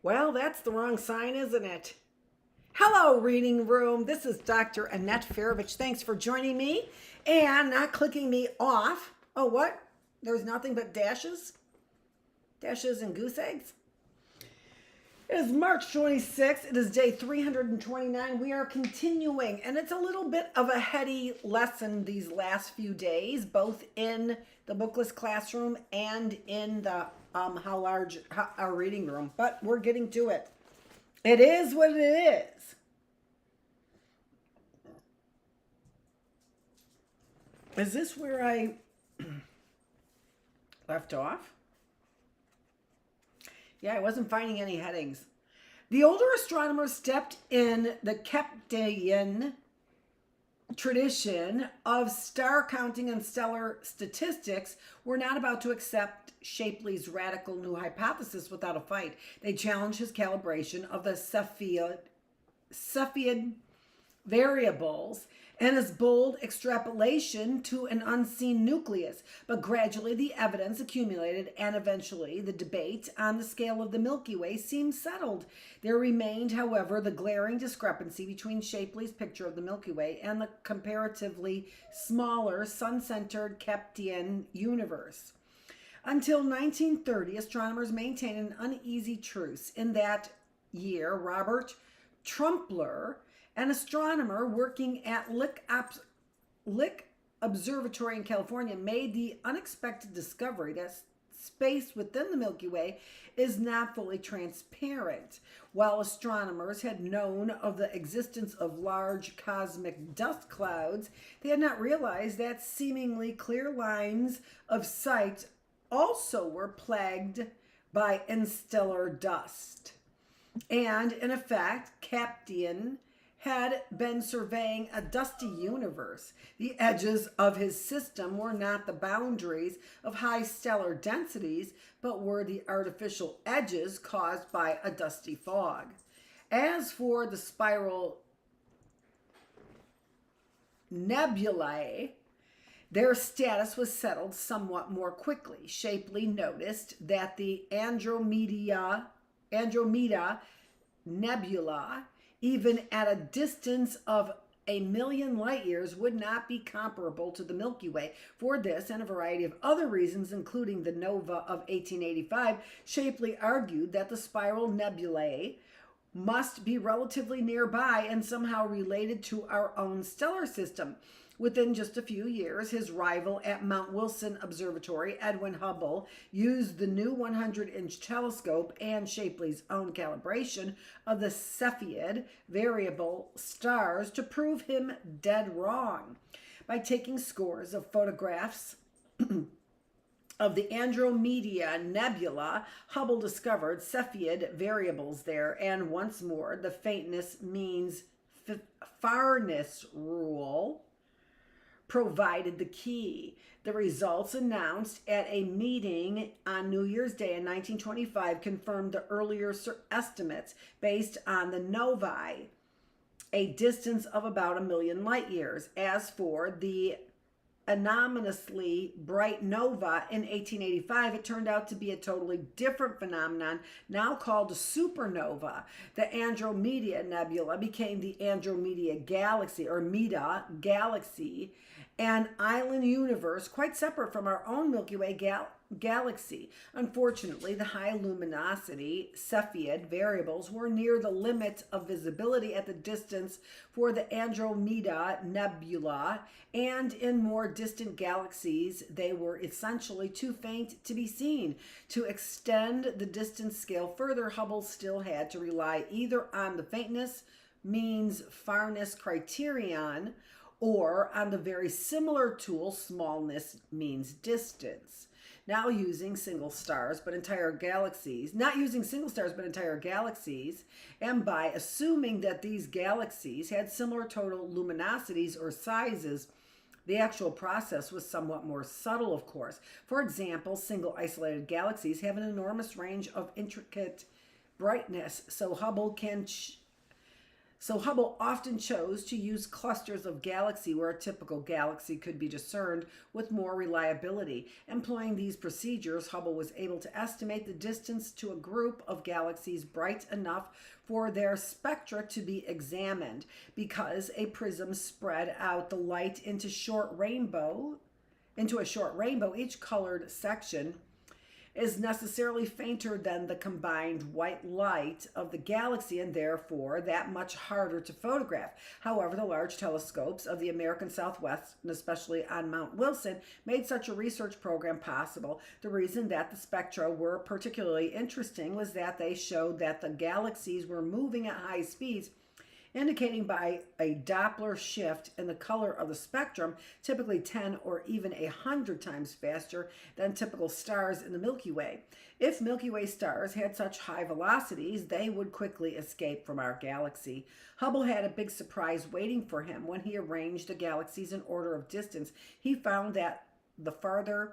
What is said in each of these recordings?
Well, that's the wrong sign, isn't it? Hello, reading room. This is Dr. Annette Feravich. Thanks for joining me and not clicking me off. Oh, what? There's nothing but dashes? Dashes and goose eggs? It is March 26th. It is day 329. We are continuing, and it's a little bit of a heady lesson these last few days, both in the Bookless classroom and in the our reading room. But we're getting to it. It is what it is. Is this where I left off? Yeah, I wasn't finding any headings. The older astronomers stepped in the Chptian tradition of star counting and stellar statistics were not about to accept Shapley's radical new hypothesis without a fight. They challenged his calibration of the Cepheid variables and his bold extrapolation to an unseen nucleus. But gradually the evidence accumulated, and eventually the debate on the scale of the Milky Way seemed settled. There remained, however, the glaring discrepancy between Shapley's picture of the Milky Way and the comparatively smaller sun-centered Chptian universe. Until 1930, astronomers maintained an uneasy truce. In that year, Robert Trumpler, an astronomer working at Lick Observatory in California, made the unexpected discovery that space within the Milky Way is not fully transparent. While astronomers had known of the existence of large cosmic dust clouds, they had not realized that seemingly clear lines of sight also were plagued by interstellar dust. And in effect, Chptian had been surveying a dusty universe. The edges of his system were not the boundaries of high stellar densities, but were the artificial edges caused by a dusty fog. As for the spiral nebulae, their status was settled somewhat more quickly. Shapley noticed that the Andromeda Nebula, even at a distance of 1,000,000 light years, would not be comparable to the Milky Way. For this and a variety of other reasons, including the nova of 1885, Shapley argued that the spiral nebulae must be relatively nearby and somehow related to our own stellar system. Within just a few years, his rival at Mount Wilson Observatory, Edwin Hubble, used the new 100-inch telescope and Shapley's own calibration of the Cepheid variable stars to prove him dead wrong. By taking scores of photographs of the Andromeda Nebula, Hubble discovered Cepheid variables there, and once more, the faintness means farness rule provided the key. The results announced at a meeting on New Year's Day in 1925 confirmed the earlier estimates based on the novae, a distance of about 1,000,000 light years. As for the anomalously bright nova in 1885, it turned out to be a totally different phenomenon, now called a supernova. The Andromeda Nebula became the Andromeda Galaxy, or Meda Galaxy, an island universe quite separate from our own Milky Way galaxy. Unfortunately, the high luminosity Cepheid variables were near the limit of visibility at the distance for the Andromeda Nebula, and in more distant galaxies, they were essentially too faint to be seen. To extend the distance scale further, Hubble still had to rely either on the faintness means farness criterion, or on the very similar tool, smallness means distance. Not using single stars, but entire galaxies, and by assuming that these galaxies had similar total luminosities or sizes, the actual process was somewhat more subtle, of course. For example, single isolated galaxies have an enormous range of intricate brightness, so Hubble can So Hubble often chose to use clusters of galaxy where a typical galaxy could be discerned with more reliability. Employing these procedures, Hubble was able to estimate the distance to a group of galaxies bright enough for their spectra to be examined. Because a prism spread out the light into a short rainbow, each colored section is necessarily fainter than the combined white light of the galaxy and therefore that much harder to photograph. However, the large telescopes of the American Southwest, and especially on Mount Wilson, made such a research program possible. The reason that the spectra were particularly interesting was that they showed that the galaxies were moving at high speeds, indicating by a Doppler shift in the color of the spectrum, typically 10 or even 100 times faster than typical stars in the Milky Way. If Milky Way stars had such high velocities, they would quickly escape from our galaxy. Hubble had a big surprise waiting for him when he arranged the galaxies in order of distance. He found that the farther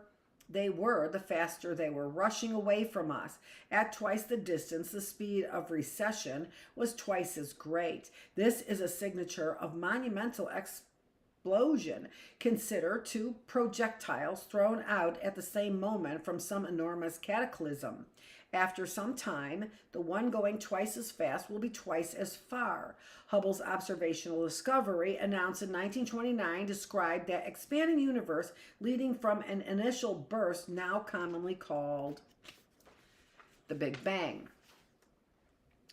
they were, the faster they were rushing away from us. At twice the distance, the speed of recession was twice as great. This is a signature of monumental explosion. Consider two projectiles thrown out at the same moment from some enormous cataclysm. After some time, the one going twice as fast will be twice as far. Hubble's observational discovery, announced in 1929, described that expanding universe leading from an initial burst now commonly called the Big Bang.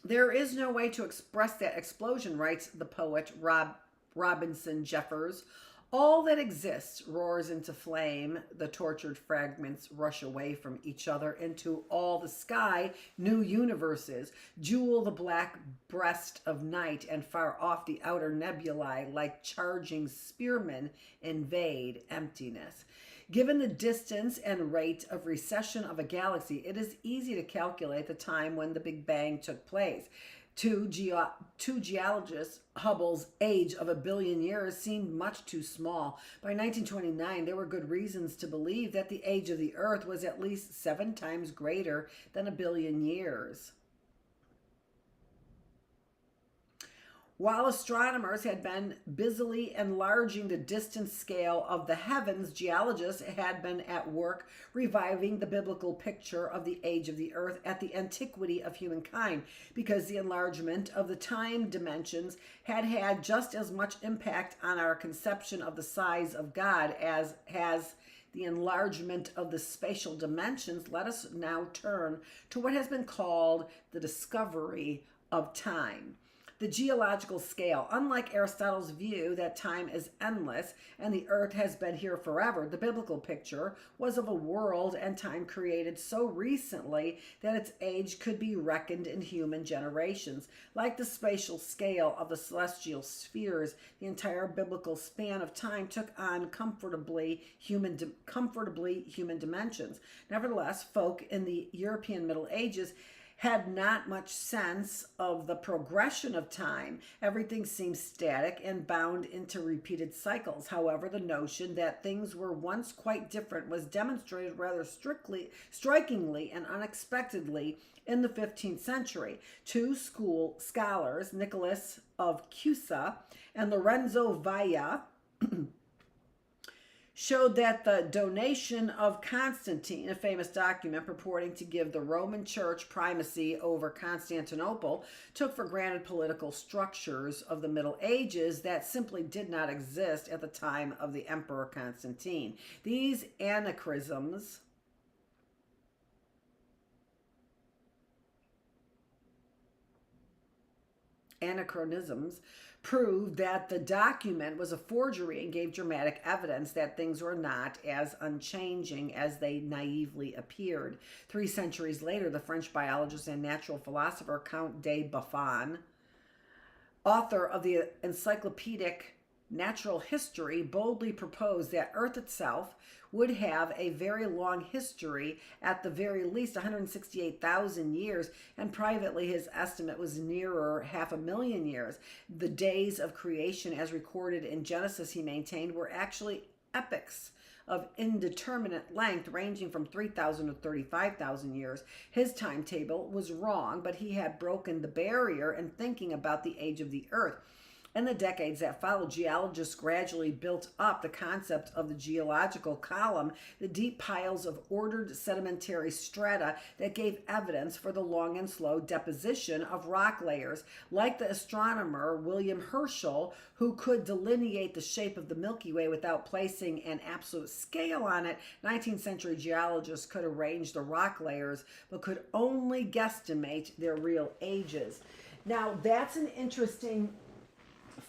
There is no way to express that explosion, writes the poet Robinson Jeffers. All that exists roars into flame. The tortured fragments rush away from each other into all the sky, new universes. Jewel the black breast of night, and far off the outer nebulae, like charging spearmen, invade emptiness. Given the distance and rate of recession of a galaxy, it is easy to calculate the time when the Big Bang took place. To geologists, Hubble's age of 1 billion years seemed much too small. By 1929, there were good reasons to believe that the age of the Earth was at least 7 times greater than 1 billion years. While astronomers had been busily enlarging the distance scale of the heavens, geologists had been at work reviving the biblical picture of the age of the earth at the antiquity of humankind, because the enlargement of the time dimensions had had just as much impact on our conception of the size of God as has the enlargement of the spatial dimensions. Let us now turn to what has been called the discovery of time. The geological scale. Unlike Aristotle's view that time is endless and the earth has been here forever, the biblical picture was of a world and time created so recently that its age could be reckoned in human generations. Like the spatial scale of the celestial spheres, the entire biblical span of time took on comfortably human dimensions. Nevertheless, folk in the European Middle Ages had not much sense of the progression of time. Everything seemed static and bound into repeated cycles. However, the notion that things were once quite different was demonstrated rather strikingly and unexpectedly in the 15th century. Two scholars, Nicholas of Cusa and Lorenzo Valla, showed that the donation of Constantine, a famous document purporting to give the Roman Church primacy over Constantinople, took for granted political structures of the Middle Ages that simply did not exist at the time of the Emperor Constantine. These anachronisms proved that the document was a forgery and gave dramatic evidence that things were not as unchanging as they naively appeared. 3 centuries later, the French biologist and natural philosopher Count de Buffon, author of the encyclopedic Natural History, boldly proposed that Earth itself would have a very long history, at the very least 168,000 years, and privately his estimate was nearer 500,000 years. The days of creation as recorded in Genesis, he maintained, were actually epochs of indeterminate length ranging from 3,000 to 35,000 years. His timetable was wrong, but he had broken the barrier in thinking about the age of the Earth. In the decades that followed, geologists gradually built up the concept of the geological column, the deep piles of ordered sedimentary strata that gave evidence for the long and slow deposition of rock layers. Like the astronomer William Herschel, who could delineate the shape of the Milky Way without placing an absolute scale on it, 19th century geologists could arrange the rock layers but could only guesstimate their real ages. Now, that's an interesting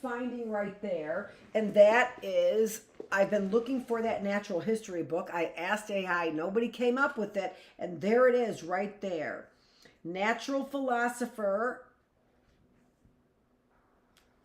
finding right there, and that is, I've been looking for that natural history book. I asked AI, nobody came up with it, and there it is right there. Natural philosopher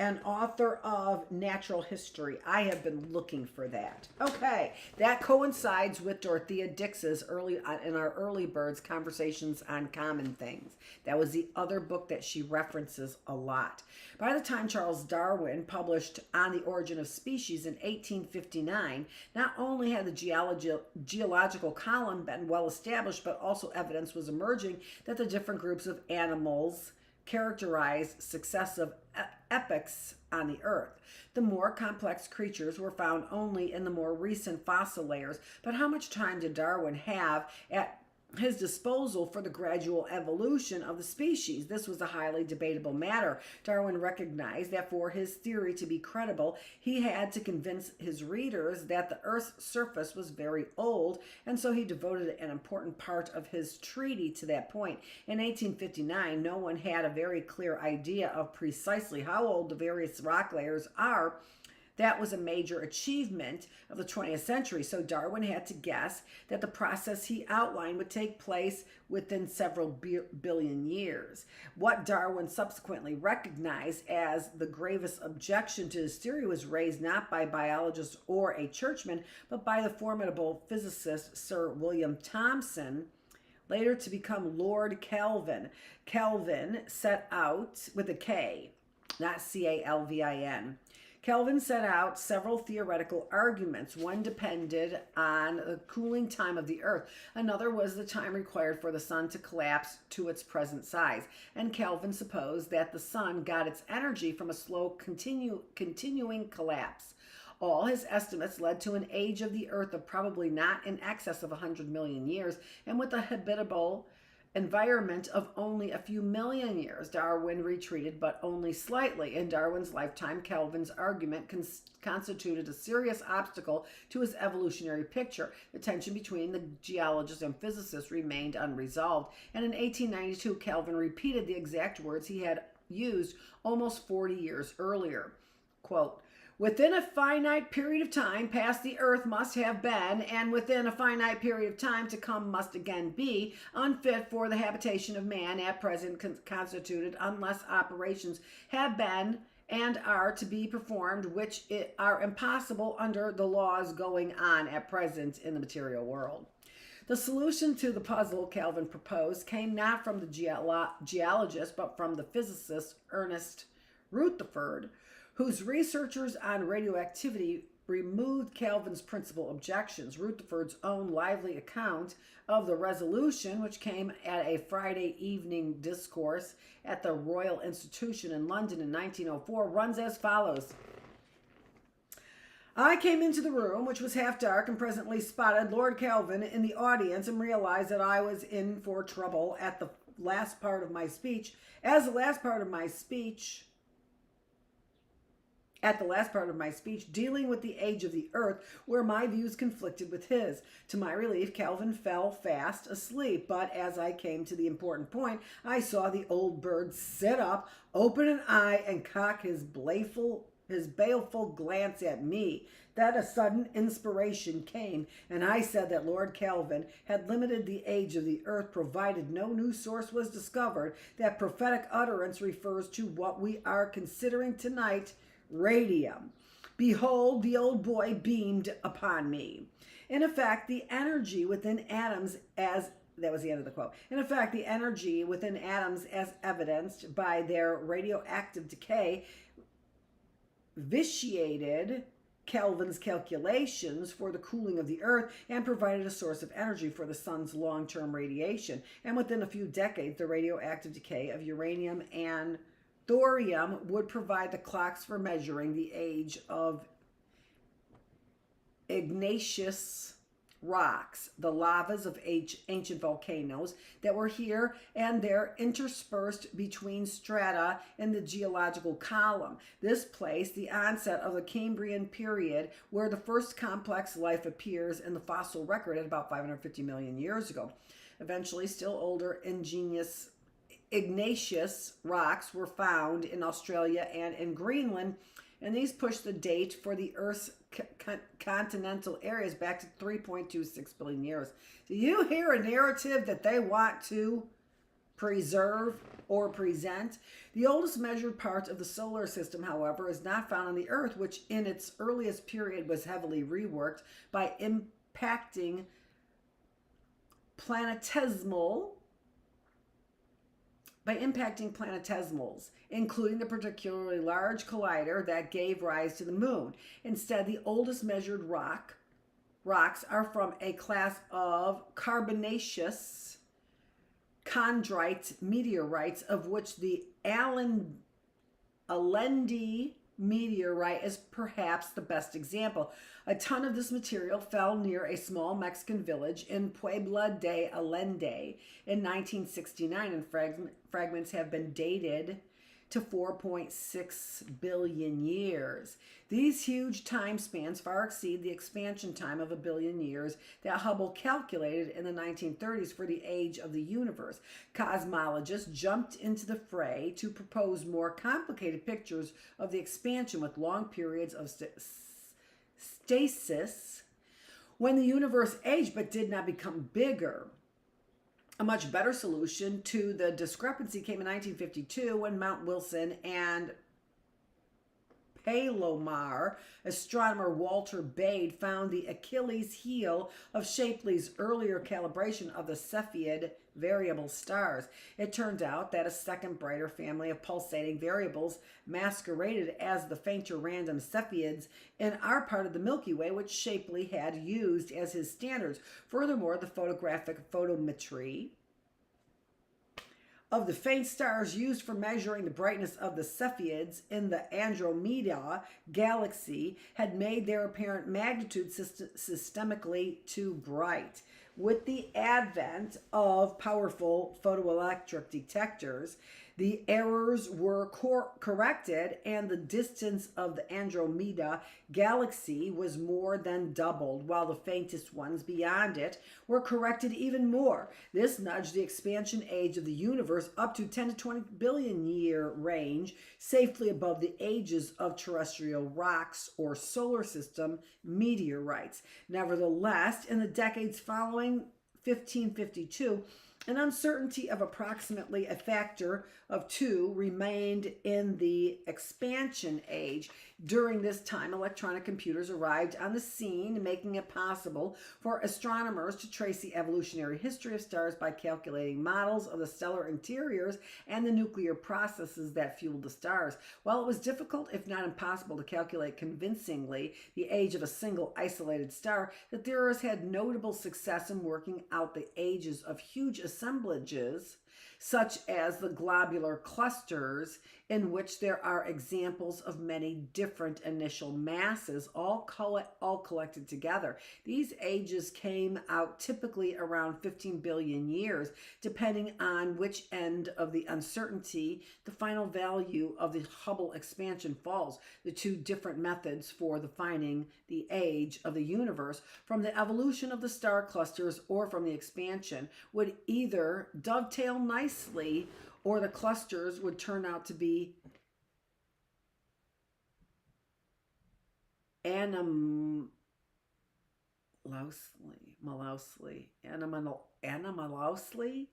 and author of Natural History. I have been looking for that. Okay, that coincides with Dorothea Dix's in our early birds conversations on common things. That was the other book that she references a lot. By the time Charles Darwin published On the Origin of Species in 1859, not only had the geological column been well established, but also evidence was emerging that the different groups of animals characterized successive epochs on the Earth. The more complex creatures were found only in the more recent fossil layers, but how much time did Darwin have at his disposal for the gradual evolution of the species? This was a highly debatable matter. Darwin recognized that for his theory to be credible, he had to convince his readers that the Earth's surface was very old, and so he devoted an important part of his treatise to that point. In 1859, no one had a very clear idea of precisely how old the various rock layers are. That was a major achievement of the 20th century, so Darwin had to guess that the process he outlined would take place within several billion years. What Darwin subsequently recognized as the gravest objection to his theory was raised not by biologists or a churchman, but by the formidable physicist Sir William Thomson, later to become Lord Kelvin. Kelvin set out with a K, not Calvin. Kelvin set out several theoretical arguments. One depended on the cooling time of the Earth. Another was the time required for the sun to collapse to its present size. And Kelvin supposed that the sun got its energy from a slow continuing collapse. All his estimates led to an age of the Earth of probably not in excess of 100 million years, and with a habitable environment of only a few million years. Darwin retreated, but only slightly. In Darwin's lifetime, Kelvin's argument constituted a serious obstacle to his evolutionary picture. The tension between the geologist and physicist remained unresolved, and in 1892, Kelvin repeated the exact words he had used almost 40 years earlier. Quote, "Within a finite period of time past, the Earth must have been, and within a finite period of time to come must again be, unfit for the habitation of man, at present constituted, unless operations have been and are to be performed which are impossible under the laws going on at present in the material world." The solution to the puzzle Kelvin proposed came not from the geologist, but from the physicist Ernest Rutherford, whose researchers on radioactivity removed Kelvin's principal objections. Rutherford's own lively account of the resolution, which came at a Friday evening discourse at the Royal Institution in London in 1904, runs as follows. "I came into the room, which was half dark, and presently spotted Lord Kelvin in the audience and realized that I was in for trouble at the last part of my speech. At the last part of my speech, dealing with the age of the Earth, where my views conflicted with his. To my relief, Kelvin fell fast asleep, but as I came to the important point, I saw the old bird sit up, open an eye, and cock his baleful glance at me. Then a sudden inspiration came, and I said that Lord Kelvin had limited the age of the Earth provided no new source was discovered. That prophetic utterance refers to what we are considering tonight, radium. Behold, the old boy beamed upon me. In effect, the energy within atoms as that was the end of the quote. In effect, the energy within atoms as evidenced by their radioactive decay vitiated Kelvin's calculations for the cooling of the Earth and provided a source of energy for the sun's long-term radiation. And within a few decades, the radioactive decay of uranium and thorium would provide the clocks for measuring the age of igneous rocks, the lavas of ancient volcanoes that were here and there interspersed between strata in the geological column. This placed the onset of the Cambrian period, where the first complex life appears in the fossil record at about 550 million years ago. Eventually, still older igneous rocks were found in Australia and in Greenland, and these push the date for the Earth's continental areas back to 3.26 billion years. Do you hear a narrative that they want to preserve or present? The oldest measured part of the solar system, however, is not found on the Earth, which in its earliest period was heavily reworked by impacting planetesimals, including the particularly large collider that gave rise to the moon. Instead, the oldest measured rocks are from a class of carbonaceous chondrite meteorites, of which the Alendi meteorite is perhaps the best example. A ton of this material fell near a small Mexican village in Puebla de Allende in 1969, and fragments have been dated to 4.6 billion years. These huge time spans far exceed the expansion time of 1 billion years that Hubble calculated in the 1930s for the age of the universe. Cosmologists jumped into the fray to propose more complicated pictures of the expansion with long periods of stasis when the universe aged but did not become bigger. A much better solution to the discrepancy came in 1952 when Mount Wilson and Palomar astronomer Walter Bade found the Achilles heel of Shapley's earlier calibration of the Cepheid variable stars. It turned out that a second brighter family of pulsating variables masqueraded as the fainter random Cepheids in our part of the Milky Way, which Shapley had used as his standards. Furthermore, the photographic photometry of the faint stars used for measuring the brightness of the Cepheids in the Andromeda galaxy had made their apparent magnitude systemically too bright. With the advent of powerful photoelectric detectors, the errors were corrected, and the distance of the Andromeda galaxy was more than doubled, while the faintest ones beyond it were corrected even more. This nudged the expansion age of the universe up to 10 to 20 billion year range, safely above the ages of terrestrial rocks or solar system meteorites. Nevertheless, in the decades following 1552, an uncertainty of approximately a factor of 2 remained in the expansion age. During this time, electronic computers arrived on the scene, making it possible for astronomers to trace the evolutionary history of stars by calculating models of the stellar interiors and the nuclear processes that fueled the stars. While it was difficult, if not impossible, to calculate convincingly the age of a single isolated star, the theorists had notable success in working out the ages of huge assemblages, such as the globular clusters, in which there are examples of many different initial masses, all collected together. These ages came out typically around 15 billion years, depending on which end of the uncertainty the final value of the Hubble expansion falls. The two different methods for defining the age of the universe, from the evolution of the star clusters or from the expansion, would either dovetail nicely, or the clusters would turn out to be anomalously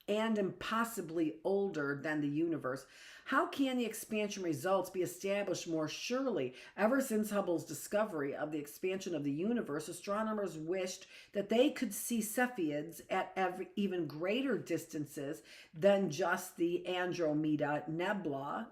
and impossibly older than the universe. How can the expansion results be established more surely? Ever since Hubble's discovery of the expansion of the universe, astronomers wished that they could see Cepheids at even greater distances than just the Andromeda Nebula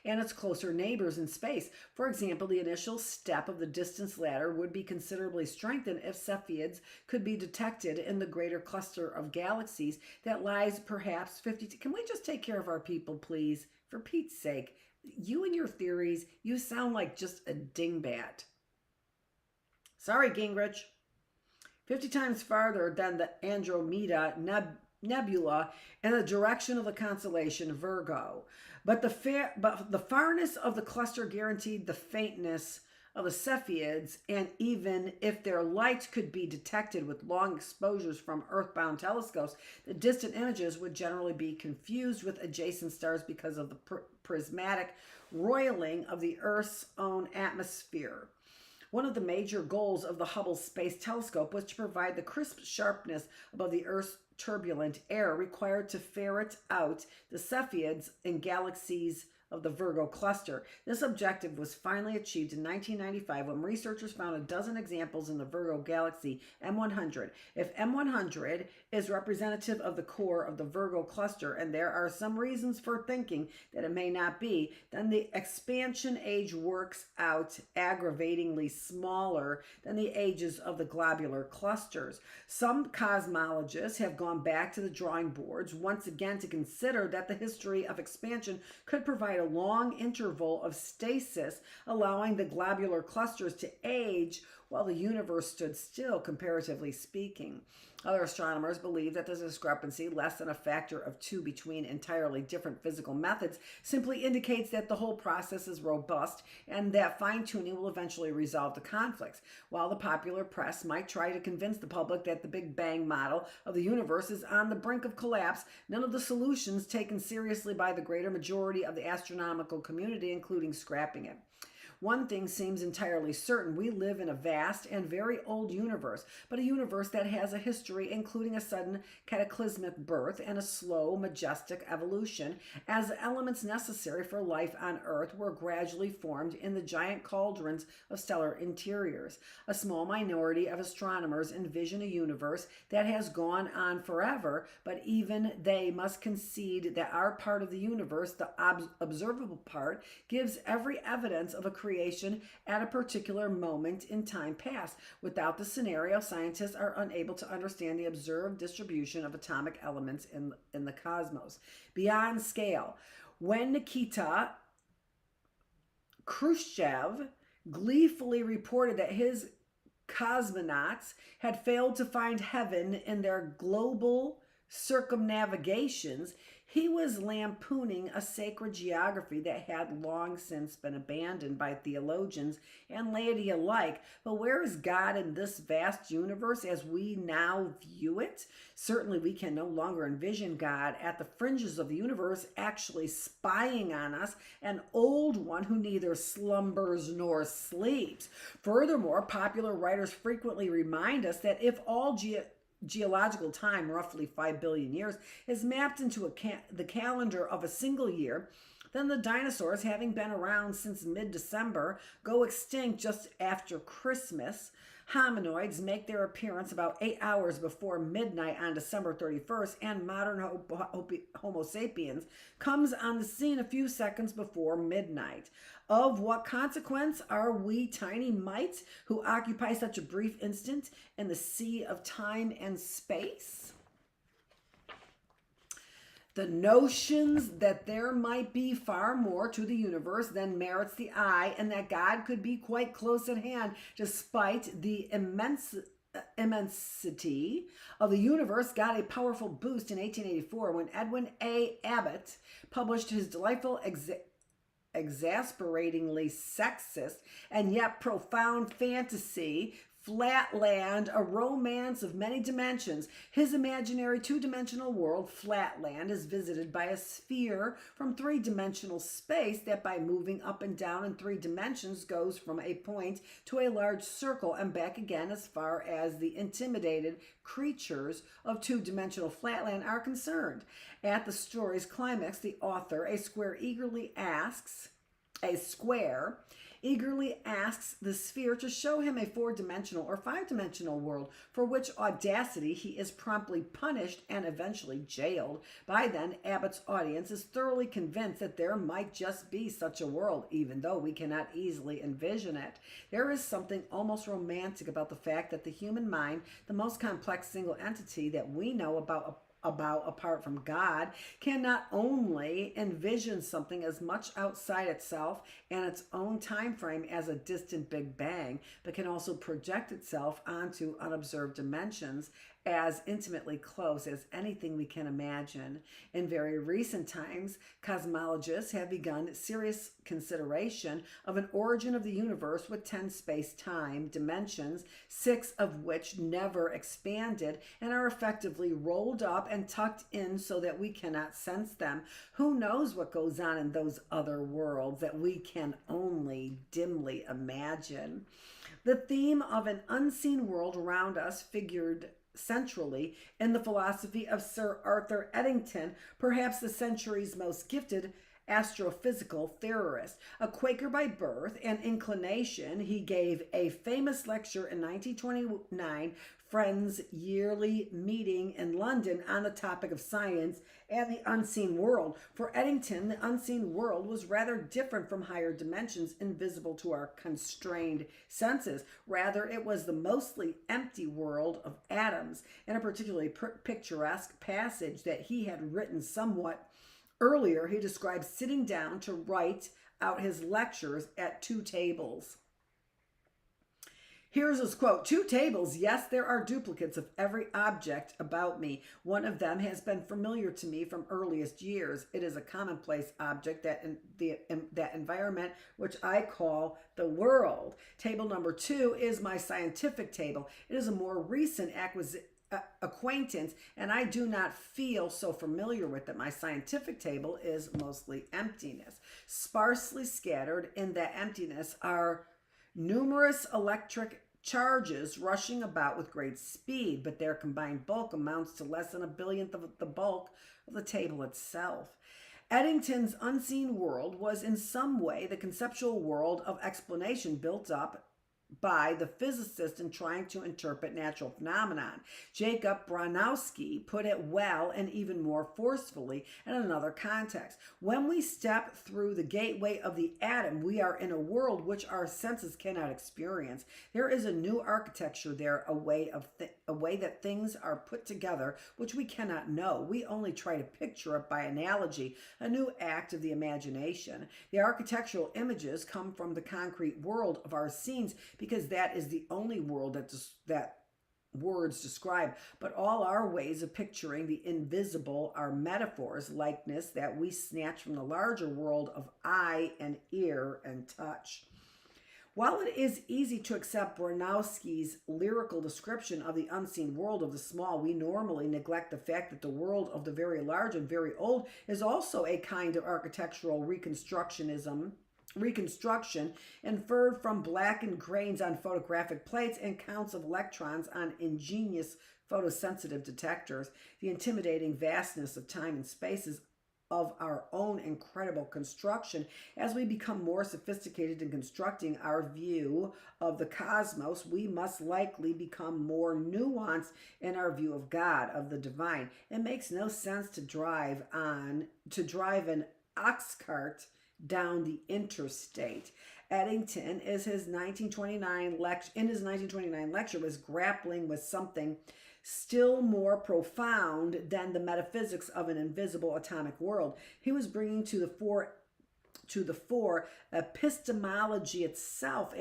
and its closer neighbors in space. For example, the initial step of the distance ladder would be considerably strengthened if Cepheids could be detected in the greater cluster of galaxies that lies perhaps 50. Can we just take care of our people, please? For Pete's sake, you and your theories, you sound like just a dingbat. Sorry, Gingerich. 50 times farther than the Andromeda Nebula in the direction of the constellation Virgo. But the farness of the cluster guaranteed the faintness of the Cepheids, and even if their light could be detected with long exposures from earthbound telescopes, the distant images would generally be confused with adjacent stars because of the prismatic roiling of the Earth's own atmosphere. One of the major goals of the Hubble Space Telescope was to provide the crisp sharpness above the Earth's turbulent air required to ferret out the Cepheids in galaxies of the Virgo cluster. This objective was finally achieved in 1995 when researchers found a dozen examples in the Virgo galaxy M100. If M100 is representative of the core of the Virgo cluster, and there are some reasons for thinking that it may not be, then the expansion age works out aggravatingly smaller than the ages of the globular clusters. Some cosmologists have gone back to the drawing boards once again to consider that the history of expansion could provide a long interval of stasis, allowing the globular clusters to age while the universe stood still, comparatively speaking. Other astronomers believe that the discrepancy, less than a factor of 2 between entirely different physical methods, simply indicates that the whole process is robust and that fine-tuning will eventually resolve the conflicts. While the popular press might try to convince the public that the Big Bang model of the universe is on the brink of collapse, none of the solutions taken seriously by the greater majority of the astronomical community, including scrapping it. One thing seems entirely certain: we live in a vast and very old universe, but a universe that has a history, including a sudden cataclysmic birth and a slow, majestic evolution, as elements necessary for life on Earth were gradually formed in the giant cauldrons of stellar interiors. A small minority of astronomers envision a universe that has gone on forever, but even they must concede that our part of the universe, the observable part, gives every evidence of a creation at a particular moment in time past. Without the scenario, scientists are unable to understand the observed distribution of atomic elements in the cosmos. Beyond scale, when Nikita Khrushchev gleefully reported that his cosmonauts had failed to find heaven in their global circumnavigations, he was lampooning a sacred geography that had long since been abandoned by theologians and laity alike. But where is God in this vast universe as we now view it? Certainly we can no longer envision God at the fringes of the universe actually spying on us, an old one who neither slumbers nor sleeps. Furthermore, popular writers frequently remind us that if all geological time, roughly 5 billion years, is mapped into the calendar of a single year, then the dinosaurs, having been around since mid-December, go extinct just after Christmas. Hominoids make their appearance about 8 hours before midnight on December 31st, and modern Homo sapiens comes on the scene a few seconds before midnight. Of what consequence are we tiny mites who occupy such a brief instant in the sea of time and space? The notions that there might be far more to the universe than merits the eye, and that God could be quite close at hand despite the immensity of the universe, got a powerful boost in 1884 when Edwin A. Abbott published his delightful, exasperatingly sexist and yet profound fantasy Flatland, a romance of many dimensions. His imaginary two-dimensional world, Flatland, is visited by a sphere from three-dimensional space that by moving up and down in three dimensions goes from a point to a large circle and back again as far as the intimidated creatures of two-dimensional Flatland are concerned. At the story's climax, the author, a square eagerly asks the sphere to show him a four-dimensional or five-dimensional world, for which audacity he is promptly punished and eventually jailed. By then, Abbott's audience is thoroughly convinced that there might just be such a world, even though we cannot easily envision it. There is something almost romantic about the fact that the human mind, the most complex single entity that we know about apart from God, can not only envision something as much outside itself and its own time frame as a distant Big Bang, but can also project itself onto unobserved dimensions as intimately close as anything we can imagine. In very recent times, cosmologists have begun serious consideration of an origin of the universe with 10 space-time dimensions, 6 of which never expanded and are effectively rolled up and tucked in so that we cannot sense them. Who knows what goes on in those other worlds that we can only dimly imagine? The theme of an unseen world around us figured centrally in the philosophy of Sir Arthur Eddington, perhaps the century's most gifted astrophysical theorist. A Quaker by birth and inclination, he gave a famous lecture in 1929, Friends' yearly meeting in London, on the topic of science and the unseen world. For Eddington, the unseen world was rather different from higher dimensions invisible to our constrained senses. Rather, it was the mostly empty world of atoms. In a particularly picturesque passage that he had written somewhat earlier, he described sitting down to write out his lectures at 2 tables. Here's his quote: 2 tables, yes, there are duplicates of every object about me. One of them has been familiar to me from earliest years. It is a commonplace object, that environment which I call the world. Table number 2 is my scientific table. It is a more recent acquaintance, and I do not feel so familiar with it. My scientific table is mostly emptiness. Sparsely scattered in that emptiness are numerous electric charges rushing about with great speed, but their combined bulk amounts to less than a billionth of the bulk of the table itself. Eddington's unseen world was in some way the conceptual world of explanation built up by the physicist in trying to interpret natural phenomenon. Jacob Bronowski put it well and even more forcefully in another context. When we step through the gateway of the atom, we are in a world which our senses cannot experience. There is a new architecture there, a way that things are put together which we cannot know. We only try to picture it by analogy, a new act of the imagination. The architectural images come from the concrete world of our scenes, because that is the only world that words describe. But all our ways of picturing the invisible are metaphors, likeness that we snatch from the larger world of eye and ear and touch. While it is easy to accept Bronowski's lyrical description of the unseen world of the small, we normally neglect the fact that the world of the very large and very old is also a kind of architectural reconstruction inferred from blackened grains on photographic plates and counts of electrons on ingenious photosensitive detectors. The intimidating vastness of time and spaces of our own incredible construction. As we become more sophisticated in constructing our view of the cosmos, we must likely become more nuanced in our view of God, of the divine. It makes no sense to drive an ox cart down the interstate. Eddington in his 1929 lecture was grappling with something still more profound than the metaphysics of an invisible atomic world. He was bringing to the fore epistemology itself,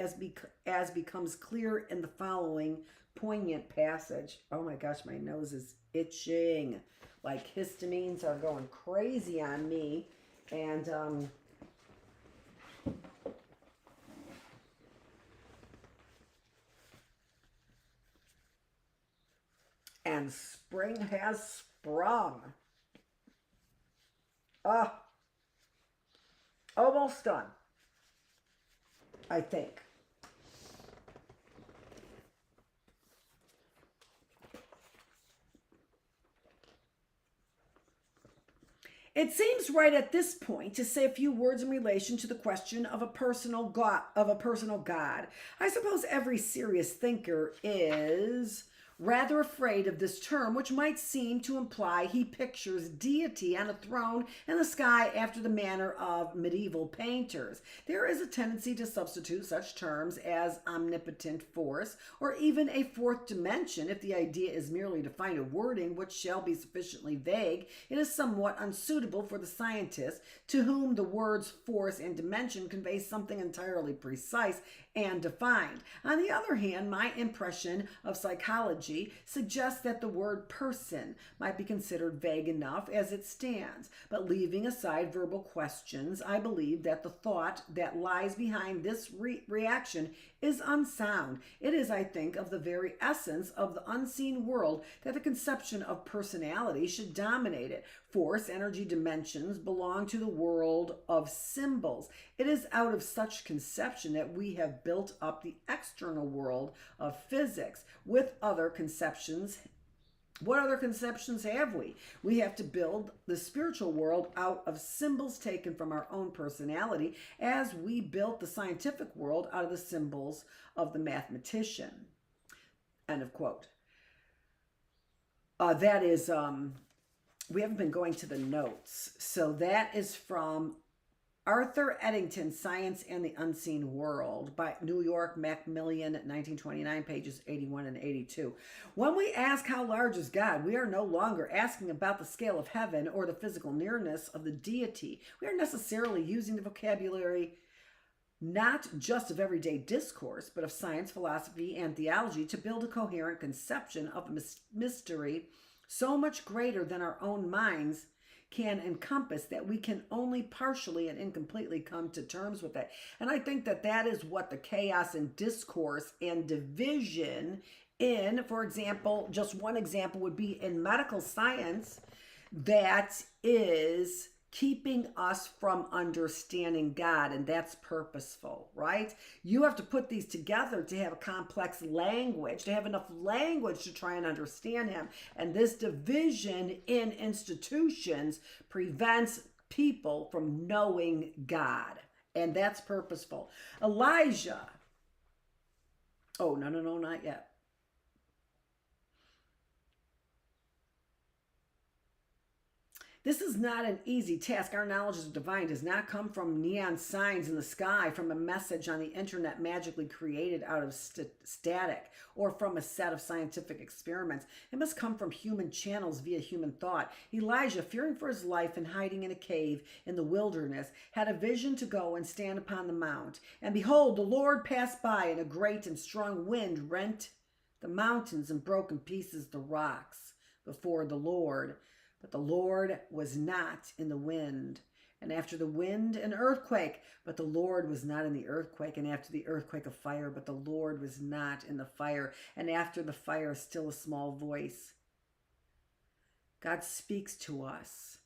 as becomes clear in the following poignant passage. Oh my gosh, my nose is itching. Like histamines are going crazy on me. And And spring has sprung. Ah, almost done, I think. It seems right at this point to say a few words in relation to the question of a personal God. I suppose every serious thinker is rather afraid of this term, which might seem to imply he pictures deity on a throne in the sky after the manner of medieval painters. There is a tendency to substitute such terms as omnipotent force or even a fourth dimension if the idea is merely to find a wording which shall be sufficiently vague. It is somewhat unsuitable for the scientist to whom the words force and dimension convey something entirely precise and defined. On the other hand, my impression of psychology suggests that the word person might be considered vague enough as it stands. But leaving aside verbal questions, I believe that the thought that lies behind this reaction is unsound. It is, I think, of the very essence of the unseen world that the conception of personality should dominate it. Force, energy, dimensions belong to the world of symbols. It is out of such conception that we have built up the external world of physics. With other conceptions, what other conceptions have we? We have to build the spiritual world out of symbols taken from our own personality, as we built the scientific world out of the symbols of the mathematician. End of quote. That is, we haven't been going to the notes. So that is from Arthur Eddington's Science and the Unseen World by New York, Macmillan, 1929, pages 81 and 82. When we ask how large is God, we are no longer asking about the scale of heaven or the physical nearness of the deity. We are necessarily using the vocabulary not just of everyday discourse, but of science, philosophy, and theology to build a coherent conception of a mystery so much greater than our own minds can encompass that we can only partially and incompletely come to terms with it. And I think that that is what the chaos and discourse and division in, for example, just one example would be in medical science, that is keeping us from understanding God, and that's purposeful, right? You have to put these together to have a complex language, to have enough language to try and understand him. And this division in institutions prevents people from knowing God, and that's purposeful. Elijah. Oh, no, not yet. This is not an easy task. Our knowledge of the divine does not come from neon signs in the sky, from a message on the internet magically created out of static, or from a set of scientific experiments. It must come from human channels via human thought. Elijah, fearing for his life and hiding in a cave in the wilderness, had a vision to go and stand upon the mount. And behold, the Lord passed by, and a great and strong wind rent the mountains and broke in pieces the rocks before the Lord. But the Lord was not in the wind. And after the wind, an earthquake. But the Lord was not in the earthquake. And after the earthquake, a fire. But the Lord was not in the fire. And after the fire, still a small voice. God speaks to us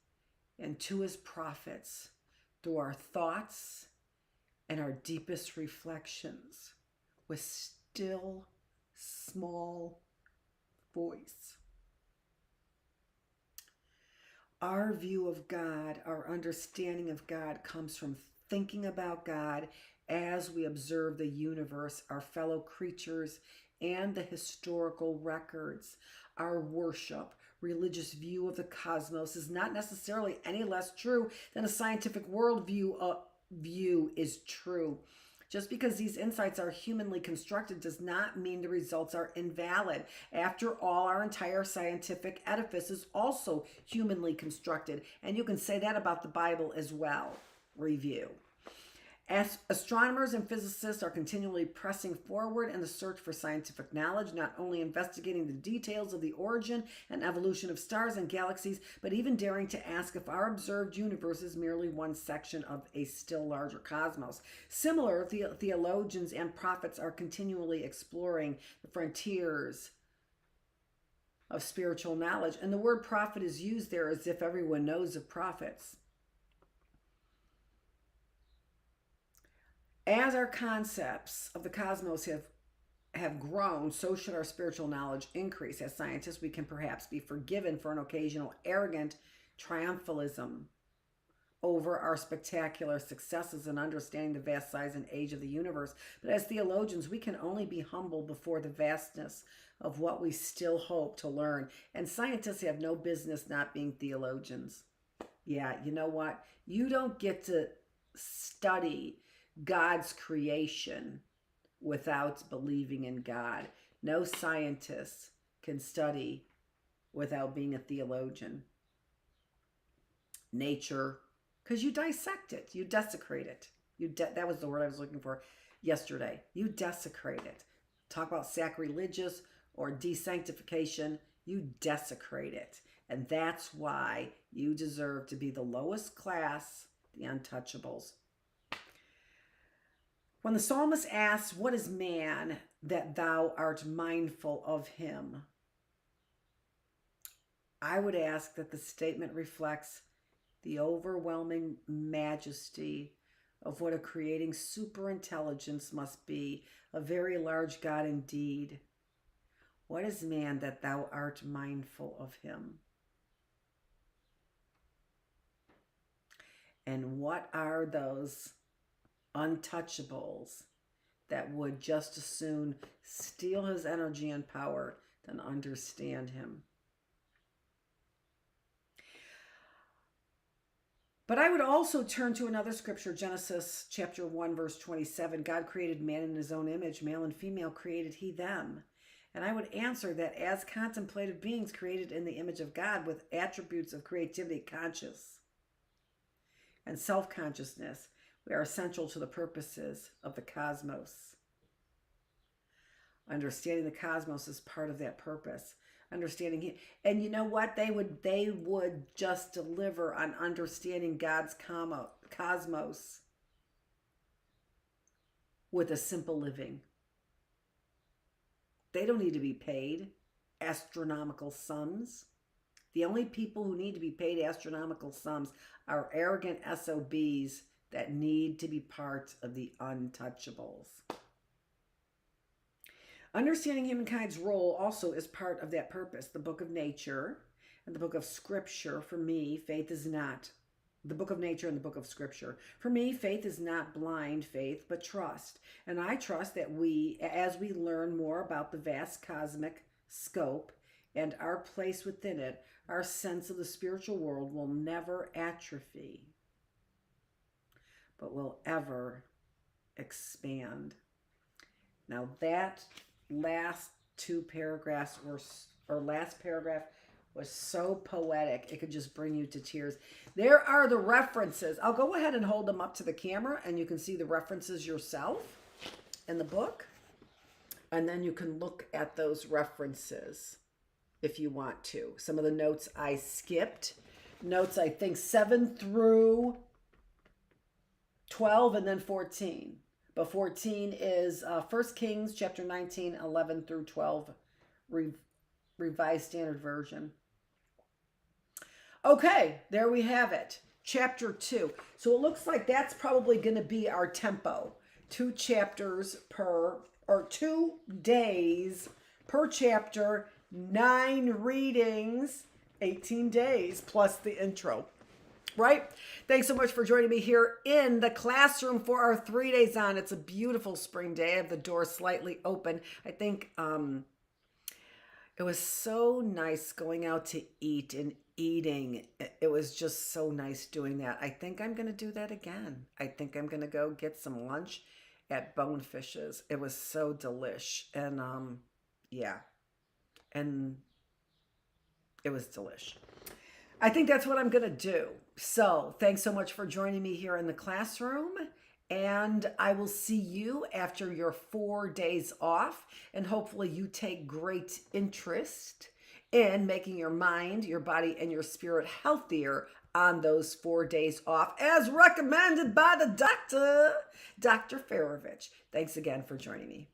and to his prophets through our thoughts and our deepest reflections with still, small voice. Our view of God, our understanding of God comes from thinking about God as we observe the universe, our fellow creatures, and the historical records. Our worship, religious view of the cosmos is not necessarily any less true than a scientific worldview view is true. Just because these insights are humanly constructed does not mean the results are invalid. After all, our entire scientific edifice is also humanly constructed, and you can say that about the Bible as well. Review. As astronomers and physicists are continually pressing forward in the search for scientific knowledge, not only investigating the details of the origin and evolution of stars and galaxies, but even daring to ask if our observed universe is merely one section of a still larger cosmos. Similar theologians and prophets are continually exploring the frontiers of spiritual knowledge. And the word prophet is used there as if everyone knows of prophets. As our concepts of the cosmos have grown, so should our spiritual knowledge increase. As scientists, we can perhaps be forgiven for an occasional arrogant triumphalism over our spectacular successes in understanding the vast size and age of the universe. But as theologians, we can only be humble before the vastness of what we still hope to learn. And scientists have no business not being theologians. Yeah, you know what? You don't get to study God's creation without believing in God. No scientist can study without being a theologian. Nature, because you dissect it, you desecrate it. That was the word I was looking for yesterday. You desecrate it. Talk about sacrilegious or desanctification, you desecrate it. And that's why you deserve to be the lowest class, the untouchables. When the psalmist asks, "What is man that thou art mindful of him?" I would ask that the statement reflects the overwhelming majesty of what a creating superintelligence must be, a very large God indeed. What is man that thou art mindful of him? And what are those untouchables that would just as soon steal his energy and power than understand him? But I would also turn to another scripture, Genesis chapter 1, verse 27. God created man in his own image, male and female created he them. And I would answer that as contemplative beings created in the image of God with attributes of creativity, conscious, and self-consciousness, we are essential to the purposes of the cosmos. Understanding the cosmos is part of that purpose. Understanding him. And you know what? They would just deliver on understanding God's cosmos with a simple living. They don't need to be paid astronomical sums. The only people who need to be paid astronomical sums are arrogant SOBs that need to be part of the untouchables. Understanding humankind's role also is part of that purpose. The book of nature and the book of scripture, for me, faith is not. The book of nature and the book of scripture. For me, faith is not blind faith, but trust. And I trust that as we learn more about the vast cosmic scope and our place within it, our sense of the spiritual world will never atrophy, but will ever expand. Now that last paragraph was so poetic, it could just bring you to tears. There are the references. I'll go ahead and hold them up to the camera and you can see the references yourself in the book. And then you can look at those references if you want to. Some of the notes I skipped. Notes, I think, 7 through 12 and then 14. But 14 is 1 Kings chapter 19, 11 through 12, Revised Standard Version. Okay, there we have it. Chapter 2. So it looks like that's probably going to be our tempo. 2 chapters or 2 days per chapter, 9 readings, 18 days, plus the intro. Right? Thanks so much for joining me here in the classroom for our 3 days on. It's a beautiful spring day. I have the door slightly open. I think it was so nice going out to eat and eating. It was just so nice doing that. I think I'm going to do that again. I think I'm going to go get some lunch at Bonefish's. It was so delish. And yeah. And it was delish. I think that's what I'm going to do. So thanks so much for joining me here in the classroom. And I will see you after your 4 days off. And hopefully you take great interest in making your mind, your body, and your spirit healthier on those 4 days off, as recommended by the doctor, Dr. Feravich. Thanks again for joining me.